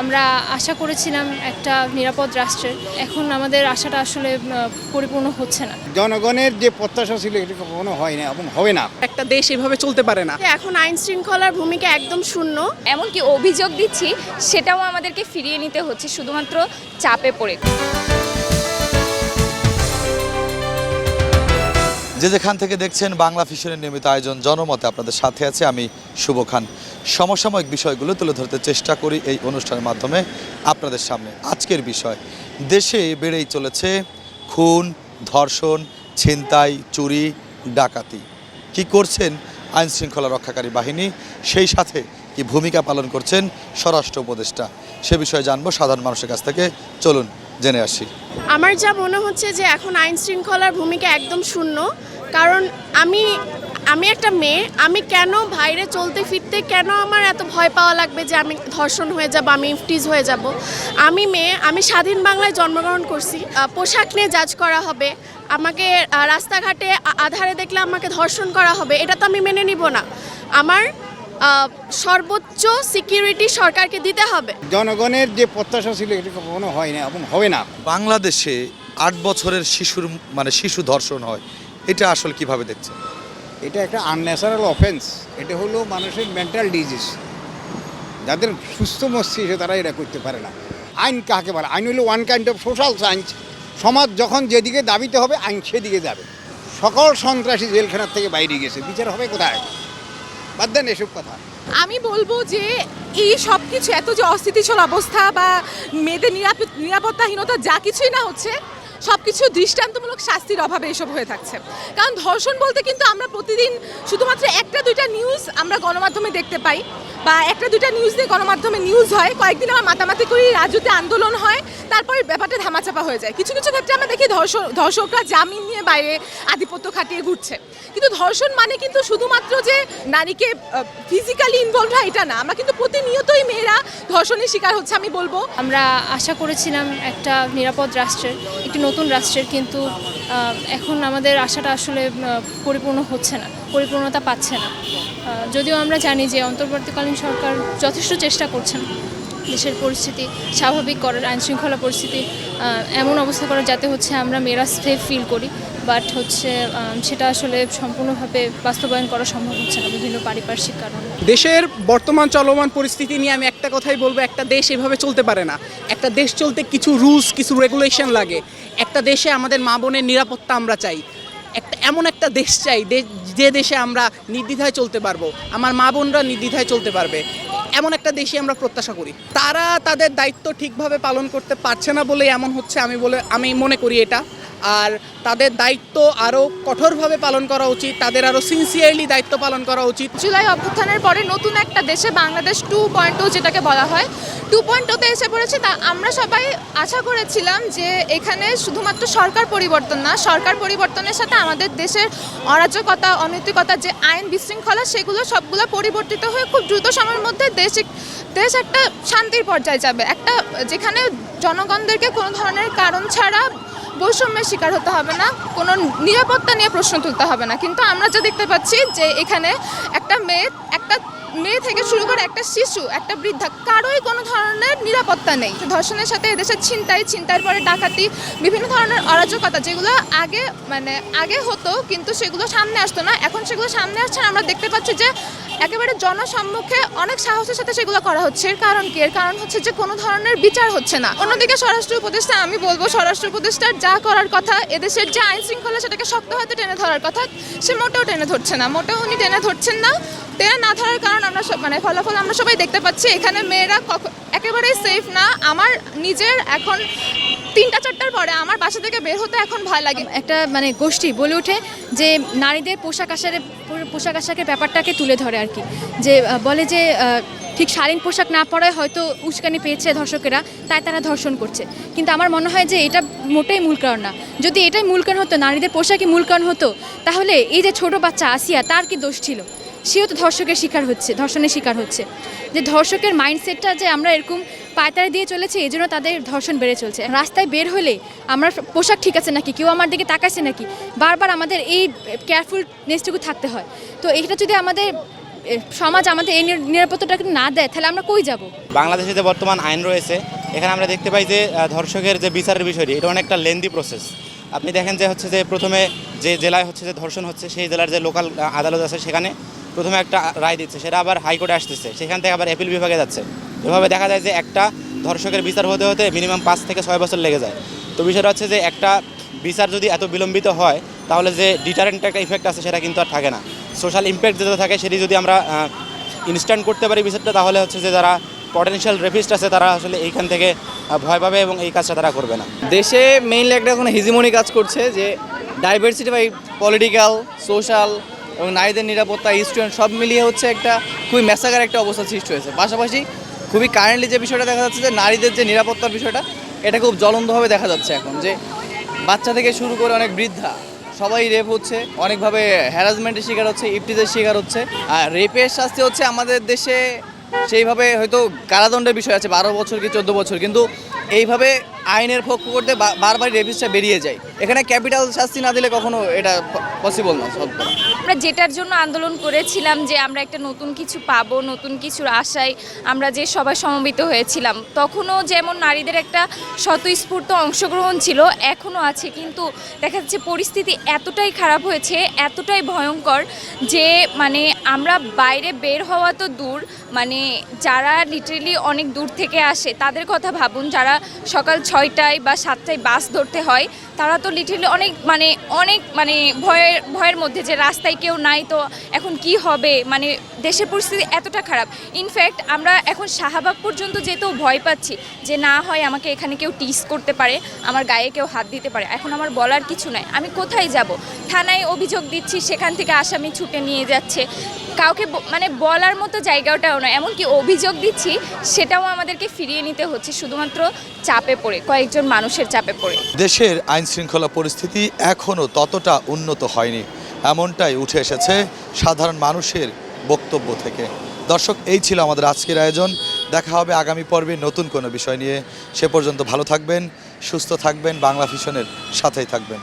আমরা আশা করেছিলাম একটা নিরাপদ রাষ্ট্রের, এখন আমাদের আশাটা আসলে পরিপূর্ণ হচ্ছে না। জনগণের যে প্রত্যাশা ছিল এটা কখনো হয় না এবং হবে না। একটা দেশ এভাবে চলতে পারে না। এখন আইন শৃঙ্খলার ভূমিকা একদম শূন্য। এমনকি অভিযোগ দিচ্ছি সেটাও আমাদেরকে ফিরিয়ে নিতে হচ্ছে শুধুমাত্র চাপে পড়ে। যে যেখান থেকে দেখছেন বাংলা ভিশনের নিয়মিত আয়োজন জনমতে, আপনাদের সাথে আছে আমি শুভ খান। সমসাময়িক বিষয়গুলো তুলে ধরতে চেষ্টা করি এই অনুষ্ঠানের মাধ্যমে আপনাদের সামনে। আজকের বিষয়, দেশে বেড়েই চলেছে খুন, ধর্ষণ, ছিনতাই, চুরি, ডাকাতি। কি করছেন আইন শৃঙ্খলা রক্ষাকারী বাহিনী, সেই সাথে কি ভূমিকা পালন করছেন স্বরাষ্ট্র উপদেষ্টা, সে বিষয়ে জানবো সাধারণ মানুষের কাছ থেকে। চলুন জেনে আসি। আমার যা মনে হচ্ছে যে এখন আইন শৃঙ্খলার ভূমিকা একদম শূন্য। কারণ আমি একটা মেয়ে, আমি কেন বাইরে চলতে ফিরতে কেন আমার এত ভয় পাওয়া লাগবে যে আমি ধর্ষণ হয়ে যাব, আমি ইফটিজ হয়ে যাব? আমি মেয়ে, আমি স্বাধীন বাংলায় জন্মগ্রহণ করছি। পোশাক নিয়ে জাজ করা হবে, আমাকে রাস্তাঘাটে আধারে দেখলে আমাকে ধর্ষণ করা হবে, এটা তো আমি মেনে নিব না। আমার সর্বোচ্চ সিকিউরিটি সরকারকে দিতে হবে। জনগণের যে প্রত্যাশা ছিল এটা কখনো হয় না এবং হবে না। বাংলাদেশে 8 বছরের শিশু ধর্ষণ হয়, এটা আসলে কিভাবে দেখছেন? এটা একটা আনন্যাচারাল অফেন্স। এটা হলো মানুষের মেন্টাল ডিজিজ। যাদের সুস্থ মস্তিষ্ক তারা এটা করতে পারে না। আইন কাকে বলে? আইন হলো one kind of social science. সমাজ যখন যেদিকে দাবিতে হবে আইন সেদিকে যাবে। সকল সন্ত্রাসী জেলখানার থেকে বাইরে গেছে, বিচার হবে কোথায়? বাদ দেন এসব কথা। আমি বলবো যে এই সব কিছু, এত যে অস্থিতিশীল অবস্থা বা মেয়েদের নিরাপত্তাহীনতা যা কিছুই না হচ্ছে, সব কিছু দৃষ্টান্তমূলক শাস্তির অভাবে এসব হয়ে থাকছে। কারণ ধর্ষণ বলতে কিন্তু আমরা প্রতিদিন শুধুমাত্র একটা দুইটা নিউজ আমরা গণমাধ্যমে দেখতে পাই, বা একটা দুইটা নিউজ দিয়ে গণমাধ্যমে নিউজ হয়, কয়েকদিন আমার মাতামাতি করি, রাজুতে আন্দোলন হয়, তারপরে ব্যাপারটা ধামাচাপা হয়ে যায়। কিছু কিছু ক্ষেত্রে আমরা দেখি ধর্ষকরা জামিন নিয়ে বাইরে আধিপত্য খাটিয়ে ঘুরছে। কিন্তু ধর্ষণ মানে কিন্তু শুধুমাত্র যে নারীকে ফিজিক্যালি ইনভলভ হয় এটা না, আমরা কিন্তু প্রতিনিয়তই মেয়েরা ধর্ষণের শিকার হচ্ছে। আমি বলবো আমরা আশা করেছিলাম একটা নিরাপদ রাষ্ট্রের, একটি নতুন রাষ্ট্রের, কিন্তু এখন আমাদের আশাটা আসলে পরিপূর্ণ হচ্ছে না, পরিপূর্ণতা পাচ্ছে না। যদিও আমরা জানি যে অন্তর্বর্তীকালীন সরকার যথেষ্ট চেষ্টা করছেন দেশের পরিস্থিতি স্বাভাবিক করার, আইন শৃঙ্খলা পরিস্থিতি এমন অবস্থা করার যাতে হচ্ছে আমরা মেয়েরা সেফ ফিল করি, বাট হচ্ছে সেটা আসলে সম্পূর্ণভাবে বাস্তবায়ন করা সম্ভব হচ্ছে না বিভিন্ন পারিপার্শ্বিক কারণে। দেশের বর্তমান চলমান পরিস্থিতি নিয়ে আমি একটা কথাই বলবো, একটা দেশ এভাবে চলতে পারে না। একটা দেশ চলতে কিছু রুলস, কিছু রেগুলেশন লাগে। একটা দেশে আমাদের মা বোনের নিরাপত্তা আমরা চাই। এমন একটা দেশ চাই যে দেশে আমরা নির্দ্বিধায় চলতে পারবো, আমার মা বোনরা নির্দ্বিধায় চলতে পারবে। এমন একটা দেশে আমরা প্রত্যাশা করি। তারা তাদের দায়িত্ব ঠিকভাবে পালন করতে পারছে না বলেই এমন হচ্ছে, আমি মনে করি এটা। আর তাদের দায়িত্ব আরও কঠোরভাবে পালন করা উচিত, তাদের আরও সিনসিয়ারলি দায়িত্ব পালন করা উচিত। জুলাই অভ্যুত্থানের পরে নতুন একটা দেশে বাংলাদেশ 2.0 যেটাকে বলা হয়, 2.0তে এসে পড়েছে। তা আমরা সবাই আশা করেছিলাম যে এখানে শুধুমাত্র সরকার পরিবর্তন না, সরকার পরিবর্তনের সাথে আমাদের দেশের অরাজকতা, অনৈতিকতা, যে আইন বিশৃঙ্খলা, সেগুলো সবগুলো পরিবর্তিত হয়ে খুব দ্রুত সময়ের মধ্যে দেশ একটা শান্তির পর্যায়ে যাবে, একটা যেখানে জনগণদেরকে কোনো ধরনের কারণ ছাড়া বৈষম্যের শিকার হতে হবে না, কোনো নিরাপত্তা নিয়ে প্রশ্ন তুলতে হবে না। কিন্তু আমরা যা দেখতে পাচ্ছি যে এখানে একটা মেয়ে থেকে শুরু করে একটা শিশু, একটা বৃদ্ধা, কারোই কোনো ধরনের নিরাপত্তা নেই। ধর্ষণের সাথে এদেশের ছিনতাইয়ের পরে ডাকাতি, বিভিন্ন ধরনের অরাজকতা, যেগুলো আগে হতো কিন্তু সেগুলো সামনে আসতো না, এখন সেগুলো সামনে আসছে। আমরা দেখতে পাচ্ছি যে একেবারে জনসম্মুখে অনেক সাহসের সাথে সেগুলো করা হচ্ছে। এর কারণ হচ্ছে যে কোনো ধরনের বিচার হচ্ছে না। অন্যদিকে স্বরাষ্ট্র উপদেষ্টা, আমি বলবো স্বরাষ্ট্র উপদেষ্টার যা করার কথা, এদেশের যে আইন শৃঙ্খলা সেটাকে শক্ত হাতে টেনে ধরার কথা, সে মোটেও টেনে ধরছে না, মোটেও উনি টেনে ধরছেন না। টেনে না ধরার কারণ আমরা ফলাফল আমরা সবাই দেখতে পাচ্ছি। এখানে মেয়েরা একেবারেই সেফ না। আমার নিজের এখন 3টা-4টার পরে আমার বাসা থেকে বের হতে এখন ভয় লাগে। একটা গোষ্ঠী বলে ওঠে যে নারীদের পোশাক আশাকের ব্যাপারটাকে তুলে ধরে আর কি, যে বলে যে ঠিক শালীন পোশাক না পরায় হয়তো উস্কানি পেয়েছে ধর্ষকেরা, তাই তারা ধর্ষণ করছে। কিন্তু আমার মনে হয় যে এটা মোটেই মূল কারণ না। যদি এটাই মূল কারণ হতো, নারীদের পোশাকই মূল কারণ হতো, তাহলে এই যে ছোট বাচ্চা আসিয়া, তার কি দোষ ছিল? সেও তো ধর্ষণের শিকার হচ্ছে। যে ধর্ষকের মাইন্ডসেটটা যে আমরা এরকম পায়তারা দিয়ে চলেছে, এই জন্য তাদের ধর্ষণ বেড়ে চলছে। রাস্তায় বের হলে আমরা পোশাক ঠিক আছে নাকি, কেউ আমার দিকে তাকাইছে নাকি, বারবার আমাদের এই কেয়ারফুলনেসটুকু থাকতে হয়। তো এটা যদি আমাদের সমাজ আমাদের এই নিরাপত্তাটা না দেয়, তাহলে আমরা কই যাব? বাংলাদেশে যে বর্তমান আইন রয়েছে এখানে আমরা দেখতে পাই যে ধর্ষকের যে বিচারের বিষয়টি এটা অনেকটা লেন্দি প্রসেস। আপনি দেখেন যে হচ্ছে যে প্রথমে যে জেলায় হচ্ছে যে ধর্ষণ হচ্ছে সেই জেলার যে লোকাল আদালত আছে সেখানে প্রথমে একটা রায় দিচ্ছে, সেটা আবার হাইকোর্টে আসতেছে, সেখান থেকে আবার অ্যাপিল বিভাগে যাচ্ছে। এভাবে দেখা যায় যে একটা ধর্ষকের বিচার হতে হতে মিনিমাম 5 থেকে 6 বছর লেগে যায়। তো বিষয়টা হচ্ছে যে একটা বিচার যদি এত বিলম্বিত হয় তাহলে যে ডিটারেন্ট একটা ইফেক্ট আছে সেটা কিন্তু আর থাকে না। সোশ্যাল ইম্প্যাক্ট যেটা থাকে সেটি যদি আমরা ইনস্ট্যান্ট করতে পারি বিষয়টা, তাহলে হচ্ছে যে যারা পটেনশিয়াল রেপিস্ট আছে তারা আসলে এইখান থেকে ভয় পাবে এবং এই কাজটা তারা করবে না। দেশে মেইনলি একটা এখন হিজিমনি কাজ করছে যে ডাইভার্সিটি বাই পলিটিক্যাল, সোশ্যাল এবং নারীদের নিরাপত্তা, স্টুডেন্ট সব মিলিয়ে হচ্ছে একটা খুবই ম্যাসাকার একটা অবস্থা সৃষ্টি হয়েছে। পাশাপাশি খুবই কারেন্টলি যে বিষয়টা দেখা যাচ্ছে যে নারীদের যে নিরাপত্তার বিষয়টা এটা খুব জ্বলন্তভাবে দেখা যাচ্ছে এখন, যে বাচ্চা থেকে শুরু করে অনেক বৃদ্ধা সবাই রেপ হচ্ছে, অনেকভাবে হ্যারাসমেন্টের শিকার হচ্ছে, ইফটিজের শিকার হচ্ছে। আর রেপের শাস্তি হচ্ছে আমাদের দেশে সেইভাবে হয়তো কারাদণ্ডের বিষয় আছে 12 বছর কি 14 বছর, কিন্তু এইভাবে আইনের পক্ষ করতে বারবার রেপিস্টটা বেরিয়ে যায়। এখানে ক্যাপিটাল শাস্তি না দিলে কখনো এটা পসিবল না সলভ করা। আমরা যেটার জন্য আন্দোলন করেছিলাম যে আমরা একটা নতুন কিছু পাবো, নতুন কিছুর আশায় আমরা যে সবাই সমবেত হয়েছিলাম, তখনও যেমন নারীদের একটা স্বতঃস্ফূর্ত অংশগ্রহণ ছিল, এখনও আছে, কিন্তু দেখা যাচ্ছে পরিস্থিতি এতটাই খারাপ হয়েছে, এতটাই ভয়ঙ্কর যে মানে আমরা বাইরে বের হওয়া তো দূর, মানে যারা লিটারেলি অনেক দূর থেকে আসে তাদের কথা ভাবুন, যারা সকাল 6টায় বা 7টায় বাস ধরতে হয় তারা তো লিটারেলি অনেক ভয়ের মধ্যে, যে রাস্তায় কেউ নাই, তো এখন কি হবে, মানে দেশের পরিস্থিতি এতটা খারাপ। ইনফ্যাক্ট আমরা এখন শাহবাগ পর্যন্ত যেতেও ভয় পাচ্ছি যে না হয় আমাকে এখানে কেউ টিস করতে পারে, আমার গায়ে কেউ হাত দিতে পারে। এখন আমার বলার কিছু নাই, আমি কোথায় যাব? থানায় অভিযোগ দিচ্ছি, সেখান থেকে আসামি ছুটে নিয়ে যাচ্ছে, কাউকে মানে বলার মতো জায়গাটাও নয়, এমনকি অভিযোগ দিচ্ছি সেটাও আমাদেরকে ফিরিয়ে নিতে হচ্ছে শুধুমাত্র চাপে পড়ে, কয়েকজন মানুষের চাপে পড়ে। দেশের আইন শৃঙ্খলা পরিস্থিতি এখনও ততটা উন্নত হয়নি, এমনটাই উঠে এসেছে সাধারণ মানুষের বক্তব্য থেকে। দর্শক, এই ছিল আমাদের আজকের আয়োজন। দেখা হবে আগামী পর্বে নতুন কোনো বিষয় নিয়ে। সে পর্যন্ত ভালো থাকবেন, সুস্থ থাকবেন, বাংলা ভিশনের সাথেই থাকবেন।